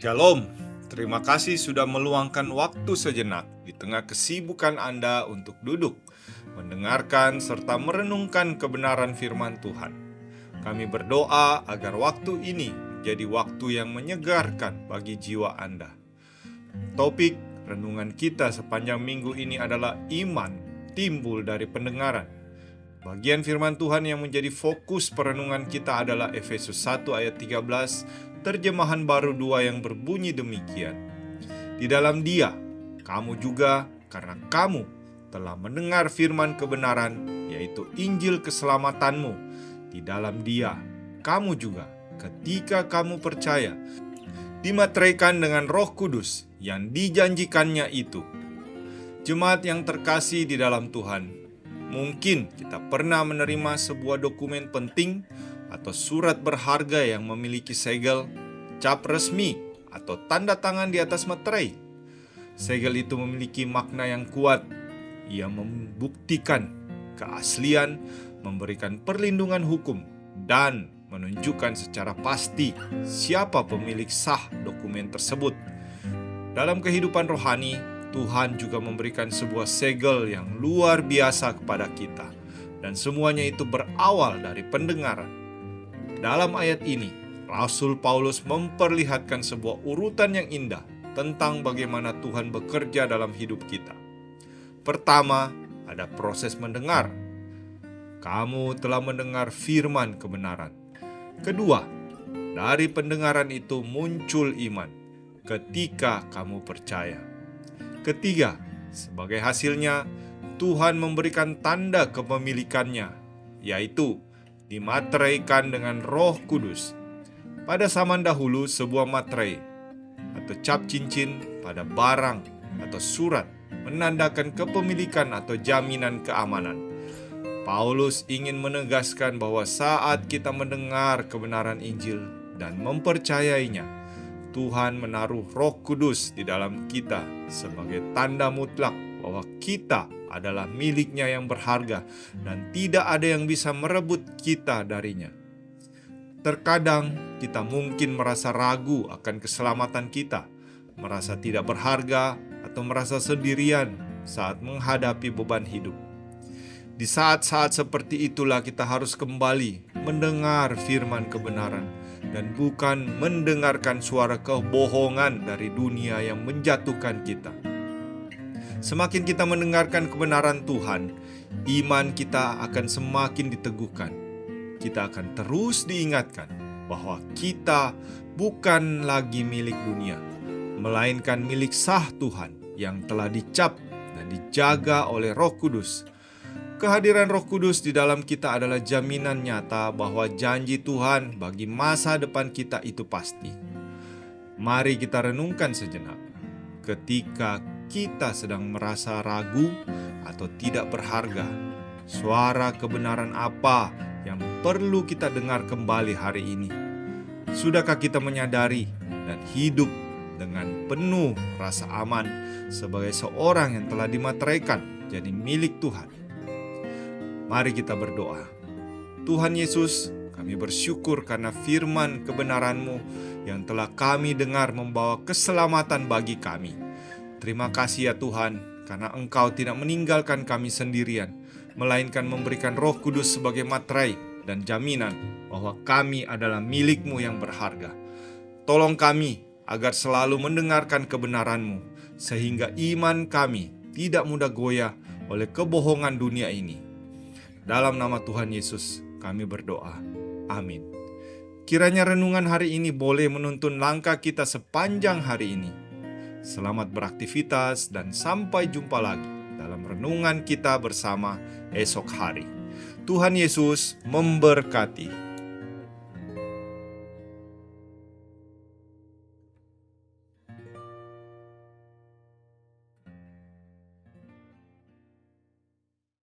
Shalom, terima kasih sudah meluangkan waktu sejenak di tengah kesibukan Anda untuk duduk, mendengarkan serta merenungkan kebenaran firman Tuhan. Kami berdoa agar waktu ini menjadi waktu yang menyegarkan bagi jiwa Anda. Topik renungan kita sepanjang minggu ini adalah iman timbul dari pendengaran. Bagian firman Tuhan yang menjadi fokus perenungan kita adalah Efesus 1 ayat 13, terjemahan baru 2 yang berbunyi demikian. Di dalam Dia, kamu juga karena kamu telah mendengar firman kebenaran, yaitu Injil keselamatanmu. Di dalam Dia, kamu juga ketika kamu percaya, dimateraikan dengan Roh Kudus yang dijanjikannya itu. Jemaat yang terkasih di dalam Tuhan, mungkin kita pernah menerima sebuah dokumen penting atau surat berharga yang memiliki segel, cap resmi, atau tanda tangan di atas materai. Segel itu memiliki makna yang kuat. Ia membuktikan keaslian, memberikan perlindungan hukum, dan menunjukkan secara pasti siapa pemilik sah dokumen tersebut. Dalam kehidupan rohani, Tuhan juga memberikan sebuah segel yang luar biasa kepada kita, dan semuanya itu berawal dari pendengaran. Dalam ayat ini, Rasul Paulus memperlihatkan sebuah urutan yang indah tentang bagaimana Tuhan bekerja dalam hidup kita. Pertama, ada proses mendengar. Kamu telah mendengar firman kebenaran. Kedua, dari pendengaran itu muncul iman ketika kamu percaya. Ketiga, sebagai hasilnya, Tuhan memberikan tanda kepemilikannya, yaitu dimateraikan dengan Roh Kudus. Pada zaman dahulu, sebuah materai atau cap cincin pada barang atau surat menandakan kepemilikan atau jaminan keamanan. Paulus ingin menegaskan bahwa saat kita mendengar kebenaran Injil dan mempercayainya, Tuhan menaruh Roh Kudus di dalam kita sebagai tanda mutlak bahwa kita adalah miliknya yang berharga dan tidak ada yang bisa merebut kita darinya. Terkadang kita mungkin merasa ragu akan keselamatan kita, merasa tidak berharga atau merasa sendirian saat menghadapi beban hidup. Di saat-saat seperti itulah kita harus kembali mendengar firman kebenaran dan bukan mendengarkan suara kebohongan dari dunia yang menjatuhkan kita. Semakin kita mendengarkan kebenaran Tuhan, iman kita akan semakin diteguhkan. Kita akan terus diingatkan bahwa kita bukan lagi milik dunia, melainkan milik sah Tuhan yang telah dicap dan dijaga oleh Roh Kudus. Kehadiran Roh Kudus di dalam kita adalah jaminan nyata bahwa janji Tuhan bagi masa depan kita itu pasti. Mari kita renungkan sejenak. Ketika kita sedang merasa ragu atau tidak berharga, suara kebenaran apa yang perlu kita dengar kembali hari ini? Sudahkah kita menyadari dan hidup dengan penuh rasa aman sebagai seorang yang telah dimateraikan jadi milik Tuhan? Mari kita berdoa. Tuhan Yesus, kami bersyukur karena firman kebenaran-Mu yang telah kami dengar membawa keselamatan bagi kami. Terima kasih ya Tuhan, karena Engkau tidak meninggalkan kami sendirian, melainkan memberikan Roh Kudus sebagai materai dan jaminan bahwa kami adalah milik-Mu yang berharga. Tolong kami agar selalu mendengarkan kebenaran-Mu, sehingga iman kami tidak mudah goyah oleh kebohongan dunia ini. Dalam nama Tuhan Yesus kami berdoa. Amin. Kiranya renungan hari ini boleh menuntun langkah kita sepanjang hari ini. Selamat beraktivitas dan sampai jumpa lagi dalam renungan kita bersama esok hari. Tuhan Yesus memberkati.